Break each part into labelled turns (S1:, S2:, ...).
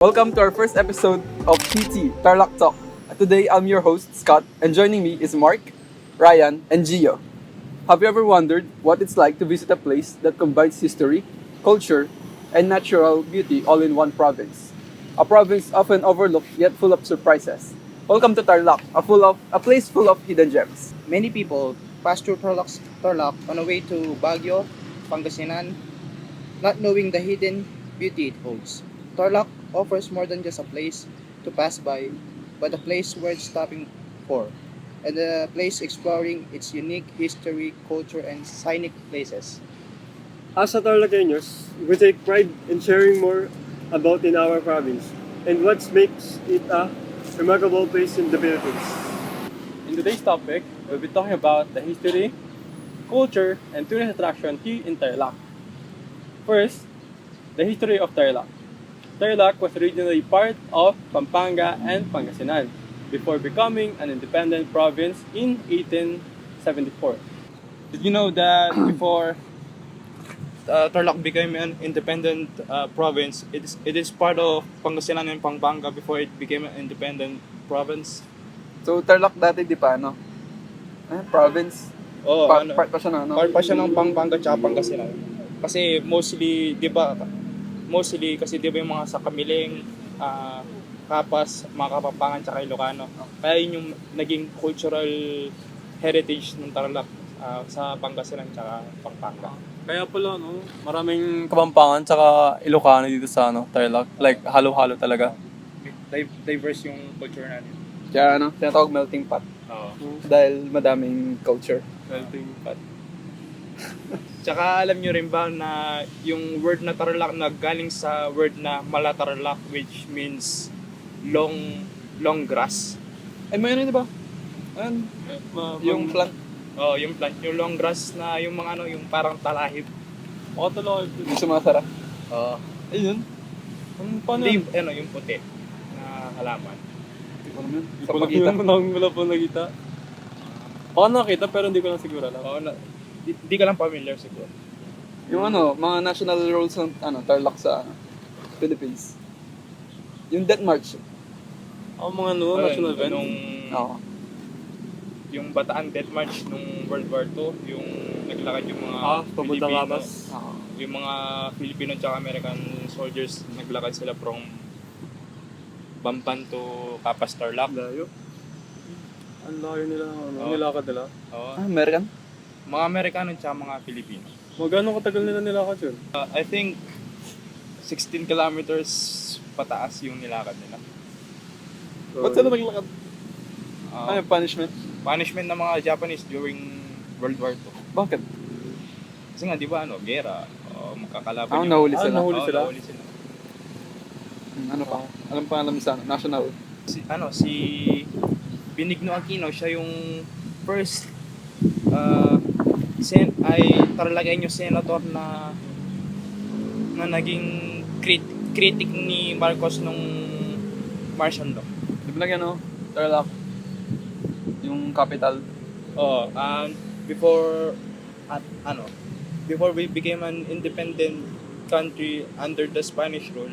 S1: Welcome to our first episode of TT, Tarlac Talk. Today, I'm your host, Scott, and joining me is Mark, Ryan, and Gio. Have you ever wondered what it's like to visit a place that combines history, culture, and natural beauty all in one province? A province often overlooked yet full of surprises. Welcome to Tarlac, a place full of hidden gems.
S2: Many people pass through Tarlac on the way to Baguio, Pangasinan, not knowing the hidden beauty it holds. Tarlac offers more than just a place to pass by, but a place worth stopping for, and a place exploring its unique history, culture, and scenic places.
S3: As a Tarlaceños, we take pride in sharing more about in our province and what makes it a remarkable place in the Philippines.
S4: In today's topic, we'll be talking about the history, culture, and tourist attraction here in Tarlac. First, the history of Tarlac. Tarlac was originally part of Pampanga and Pangasinan before becoming an independent province in 1874.
S5: Did you know that before Tarlac became an independent province, it is part of Pangasinan and Pampanga before it became an independent province?
S1: So, Tarlac dati, di pa, province.
S5: Oo,
S1: Part pa siya na,
S5: part pa siya ng Pampanga at Pangasinan. Kasi mostly, di ba yung mga sa Kamiling, Kapas, mga Kapampangan, tsaka Ilocano. Kaya yun yung naging cultural heritage ng Tarlac sa Pangasinan tsaka Pampanga.
S4: Kaya pala, maraming Kapampangan tsaka Ilocano dito sa Tarlac. Like, halo-halo talaga.
S5: Diverse yung culture natin.
S1: Kaya tinatawag melting pot.
S5: Oo.
S1: Dahil madaming culture.
S4: Melting pot.
S5: Tsaka alam nyo rin ba na yung word na Tarlac naggaling sa word na Malatarlac, which means long grass.
S1: Ay, may di ba? Yung plant.
S5: Oh, yung plant, yung long grass na yung mga yung parang talahib.
S4: Talahib.
S1: Yung sumasara.
S5: Oo.
S4: Ayun. Paano
S5: Hindi,
S4: yan?
S5: yung puti na halaman.
S1: Hindi ko alam yun.
S4: Hindi
S1: Sa
S4: ko
S1: pagitan.
S4: wala po nakita. Baka nakita pero hindi ko lang siguro alam.
S5: Oo, di ka lang familiar siguro.
S1: Yung mga national roles ng Tarlac sa Philippines. Yung Death March.
S4: Mga national event.
S1: Oo.
S5: Yung Bataan Death March nung World War II, yung naglakad yung mga
S4: papunta
S5: Filipino,
S4: Kapas.
S5: yung mga Filipino at American soldiers, naglakad sila from Bamban to Kapas Tarlac.
S4: Layo. Ang layo nila.
S5: Oo.
S4: Nilakad nila.
S5: Oo.
S1: American?
S5: Mga Amerikano at mga Filipino.
S4: Magkano katagal nila nilakad yun?
S5: I think 16 kilometers pataas yung nilakad nila.
S1: Ba't sila naglakad?
S5: Uh,
S1: Ano yung punishment?
S5: punishment ng mga Japanese during World War II.
S1: Bakit?
S5: Kasi nga, di ba, gera, magkakalaban
S1: Nahuli sila.
S4: Nahuli sila?
S5: Nahuli sila.
S1: Ano pa? Alam pa alam sa national.
S5: Si Benigno Aquino, siya yung first Tarlaceño senator na naging critic ni Marcos nung martial law.
S1: Di ba lang Tarlac? Yung capital.
S5: Oh, before before we became an independent country under the Spanish rule,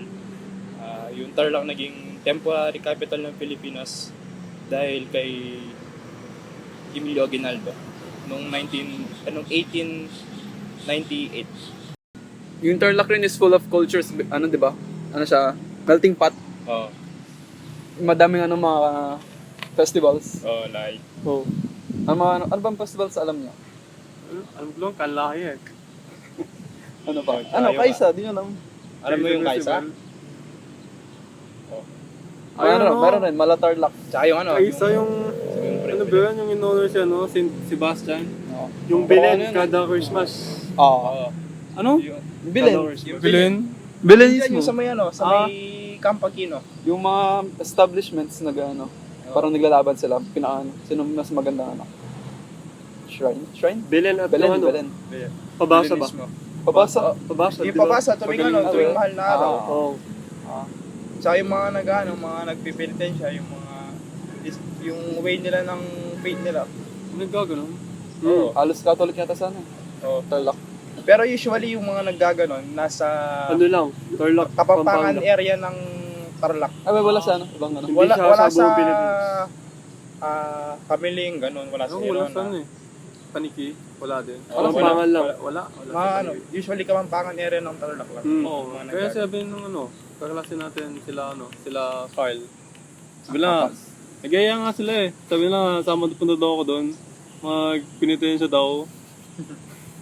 S5: yung Tarlac naging temporary capital ng Pilipinas dahil kay Emilio Aguinaldo noong 1898.
S1: Yung Tarlac rin is full of cultures, di ba? Siya, melting pot.
S5: Oh,
S1: Madaming mga festivals.
S5: like
S1: So, ano bang festivals alam niyo?
S4: Alam ko lang, Kanlahi eh.
S1: Ano pa?
S5: Tayo
S1: Kaisa, di nyo alam.
S5: alam mo yung Kaisa?
S1: Meron rin, Malatarlac.
S5: Tsaka yung
S4: Kaisa yung, ano ba yun, yung in-honor siya, Saint Sebastian? Yung Belen, kada Christmas.
S1: Oo.
S4: Ano?
S1: Bilen.
S5: Yung
S4: Belen?
S1: Bilen
S5: Yung sa
S1: mismo.
S5: may sa may Camp Aquino.
S1: Yung mga establishments parang naglalaban sila. Sino mas maganda Shrine?
S3: Belen at
S1: Belen,
S3: ano?
S1: Belen.
S3: Pabasa ba?
S5: Mismo.
S1: Pabasa.
S3: Pabasa.
S5: Yung pabasa tuwing tuwing mahal na araw.
S3: Oo.
S5: Tsaka yung mga mga nagpipinitensya, yung way nila ng faith nila.
S4: Nagkaganon?
S5: Oo.
S1: Halos Catholic yata sana.
S5: Oo.
S1: Tarlac.
S5: Pero usually yung mga naggaganon, nasa
S3: Ano lang? Tarlac,
S5: Kapampangan
S3: Pampanga.
S5: area ng
S2: Tarlac.
S1: Ay, wala sa ano? Ibang ano?
S3: Hindi
S5: Wala,
S3: siya
S5: wala
S3: sa
S5: sa
S3: buong Pilipinas.
S5: Kamiling, ganun. Wala sa
S4: Wala
S5: Ilona.
S4: saan eh. Paniki, wala din.
S3: Kapampangan lang.
S4: Wala
S5: Mga
S4: sa
S5: ano,
S4: Paniki.
S5: usually Kapampangan area ng Tarlac lang.
S4: Oo,
S5: Mga
S4: kaya
S5: nagagawa.
S4: sabi nung ano, kaklase natin sila Carl. Sabi na, nagaya nga sila eh. Sabi na, sama punta daw ako doon. Magpinitin siya daw.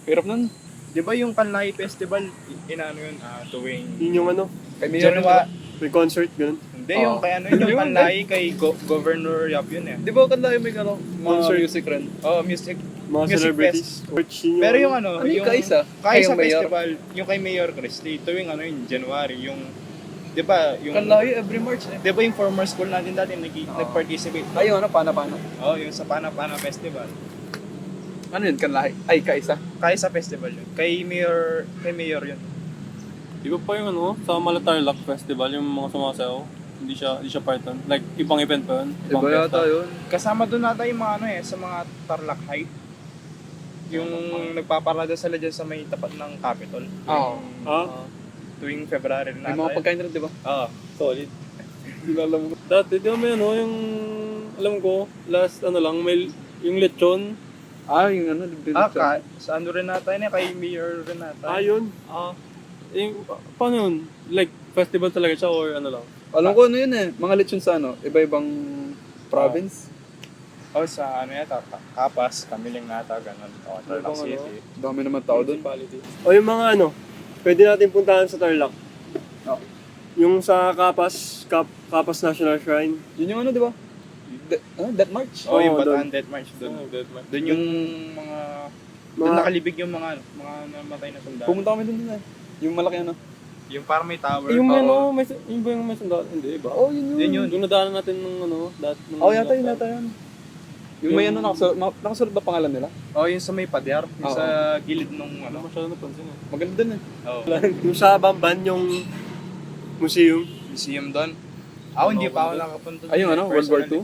S1: Hirap nun.
S5: Di ba yung Kanlay Festival, inaano yun, tuwing
S3: Yun yung ano,
S1: Kay Mayor yun,
S5: January.
S3: may concert, ganun.
S5: Hindi, yung kay ano yun, yung Kanlay, kay Governor Yap yun eh.
S1: Di ba kanila yung may ano?
S3: Concert.
S1: Music rin.
S5: Oh, music.
S3: Mga
S5: Music
S3: celebrities. Church, yun
S5: Pero yung ano,
S1: Ano yung Kaisa?
S5: Kaisa
S1: Kay Mayor?
S5: Festival, yung kay Mayor Christie, tuwing ano yung January, yung, di ba, yung,
S1: Kanlayo every March eh.
S5: di ba yung former school natin dati, nag-participate.
S1: Ay, yung ano, pana-pana.
S5: Oh, yung sa Pana-Pana Festival.
S1: Ano yun, kanlahi? Ay, kaisa.
S5: Kaisa Festival yun. Kay Mayor yun.
S4: Di ba pa yung ano, sa Malatarlac Festival, yung mga sumasayaw? Hindi siya part nun. Like, ibang event pa yun. Ibang
S1: Iba yata
S4: fiesta.
S1: yun.
S5: Kasama doon nata yung mga ano eh, sa mga Tarlac High. Yung nagpaparada sila dyan sa may tapat ng Capitol.
S1: Oo.
S5: Tuwing February
S1: May
S5: na
S1: mga pagkain rin, di ba?
S5: Oo.
S4: Solid. Hindi na alam ko. Dati, di ba may ano, yung, alam ko, last ano lang, may, yung lechon.
S1: Ah, yung ano,
S5: Sa ano rin nata yun eh, kay Mayor rin nata.
S3: Yun.
S4: Yung, paano yun? Like, festival talaga siya or ano lang?
S1: Alam ko ano yun eh, mga lechon sa ano, iba-ibang province.
S5: Oh, sa ano yata, Kapas, Kamiling nata, ganun. Oh, Tarlac
S4: Ano bang
S5: City.
S1: Dami naman tao doon.
S4: Municipality.
S3: O yung mga ano, pwede natin puntahan sa Tarlac.
S1: Oo.
S3: Yung sa Kapas National Shrine.
S1: Yun yung ano, di ba? That March.
S5: Oh, yung
S3: Oo,
S5: Bataan Death March doon.
S4: Ano, dead man.
S5: Doon yung mga... Doon
S3: Mga,
S5: nakalibig yung mga namatay na sundalo.
S1: Pumunta kami doon eh. Yung malaki ano.
S5: Yung parang may tower.
S4: Yung
S1: Oo.
S4: ano, yung ba yung may sandal? Hindi, iba?
S1: Oh, yun
S5: Yun yun.
S4: Yung nadaanan natin nung ano, nung
S1: Oh, yata yun, yata yun. Yung may ano, nakasulot ba pangalan nila?
S5: Oh, yung sa may padyar. Yung
S1: Oo.
S5: sa gilid nung
S4: Ano
S5: ano.
S4: masyado napansin eh.
S1: Maganda doon eh.
S5: Oh,
S3: yung sa Bamban, yung museum.
S5: museum doon. Ako hindi pa ako nakapunta doon.
S1: Ay, yung ano, World War II?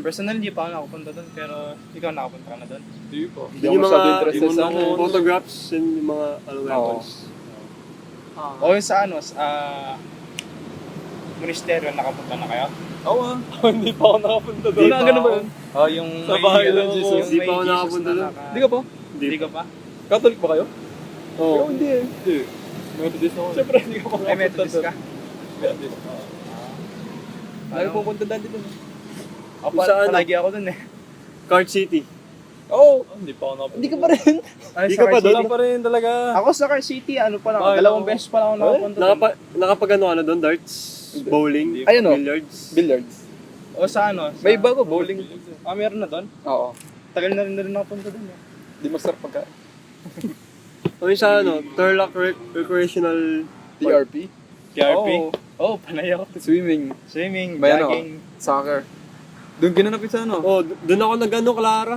S5: Personally, hindi pa ako nakapunta doon. Pero ikaw nakapunta ka na doon.
S4: Hindi pa.
S1: Hindi
S3: Yung
S1: ako masyado
S3: mga-
S1: interested
S4: yung
S1: sa
S4: mga-
S1: ano.
S3: Photographs and yung mga ano, weapons.
S5: O yung sa ano, sa monasteryo, nakapunta na kayo?
S1: Oo ah.
S4: Hindi pa ako nakapunta doon.
S1: Hindi na, ganun ba yun?
S5: Oh, yung
S4: Sa bahay ng Jesus.
S5: yung
S3: Hindi
S5: may
S3: pa ako
S5: Jesus
S3: nakapunta
S5: na
S3: doon.
S1: Hindi ka pa?
S5: Hindi ka pa?
S1: Catholic ba kayo?
S3: Oo.
S1: Pero hindi eh.
S4: Hindi. Methodist ako.
S1: Siyempre, hindi ka pa
S5: Ay,
S1: makapunta
S5: Methodist
S1: doon.
S5: ka?
S4: Methodist. Oo.
S1: Lagi pupunta dati doon.
S5: Ako
S3: Kung saan,
S5: palagi ako doon eh.
S3: Card City.
S1: Oo.
S4: Hindi pa ako nakapunta.
S1: Hindi ka pa rin.
S5: Ay,
S3: Di
S5: sa
S3: ka pa
S5: Car
S3: doon?
S4: Wala
S5: City.
S4: pa rin talaga.
S5: Ako sa Car City, ano pa lang,
S4: Ay,
S5: dalawang
S4: oo.
S5: beses pa lang ako nakapunta doon.
S3: Nakapag ano ka na doon? Darts? Bowling?
S1: Ay, ano?
S3: Billiards?
S1: Billiards.
S5: O sa ano? Sa...
S1: May iba ko, bowling.
S5: Meron na doon?
S1: Oo.
S5: Tagal na rin nakapunta doon eh.
S1: Di masarap pagka.
S3: O yung sa ano? Tarlac Recreational
S1: TRP.
S5: TRP?
S1: Oo.
S5: Oh, panay ako.
S1: Swimming.
S5: Swimming,
S1: May ano?
S5: jogging.
S1: Soccer. Doon ginanapin sa ano?
S3: Oh, doon ako nag-ano, Clara.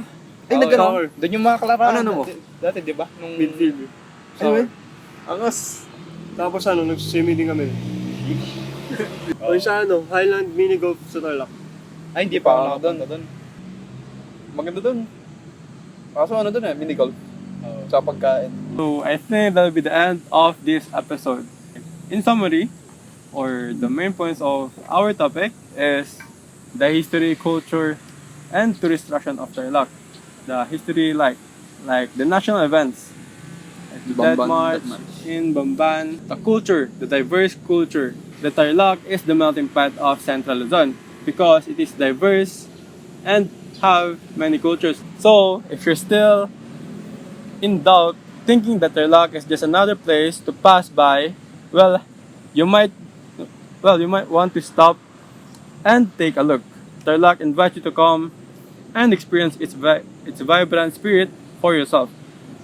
S1: Ay,
S5: Oh,
S1: nagano?
S3: Soccer.
S5: Doon yung mga kalarahan.
S1: Ano mo?
S5: Dati, di ba? Nung...
S3: Midfield.
S1: Anyway. Angas.
S3: Tapos ano, nag-swimming din kami. O yung sa ano, Highland Mini Golf sa Tarlac.
S5: Ay, hindi pa ako nakapunta doon.
S1: Maganda doon. Kaso ano doon eh, mini golf.
S5: Oo.
S1: Sa pagkain.
S4: So, I think that will be the end of this episode. In summary, or the main points of our topic is the history, culture, and tourist attraction of Tarlac. The history like the national events, like the Dead March in Bamban. The culture, the diverse culture. The Tarlac is the melting pot of Central Luzon because it is diverse and have many cultures. So, if you're still in doubt, thinking that Tarlac is just another place to pass by, you might want to stop and take a look. Tarlac invites you to come and experience its vibrant spirit for yourself.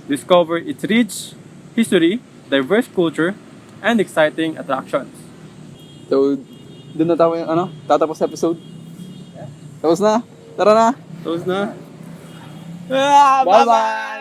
S4: Discover its rich history, diverse culture, and exciting attractions.
S1: So, doon na tayo tatapos sa episode. Tapos na. Tara na.
S4: Tapos na.
S1: Bye-bye!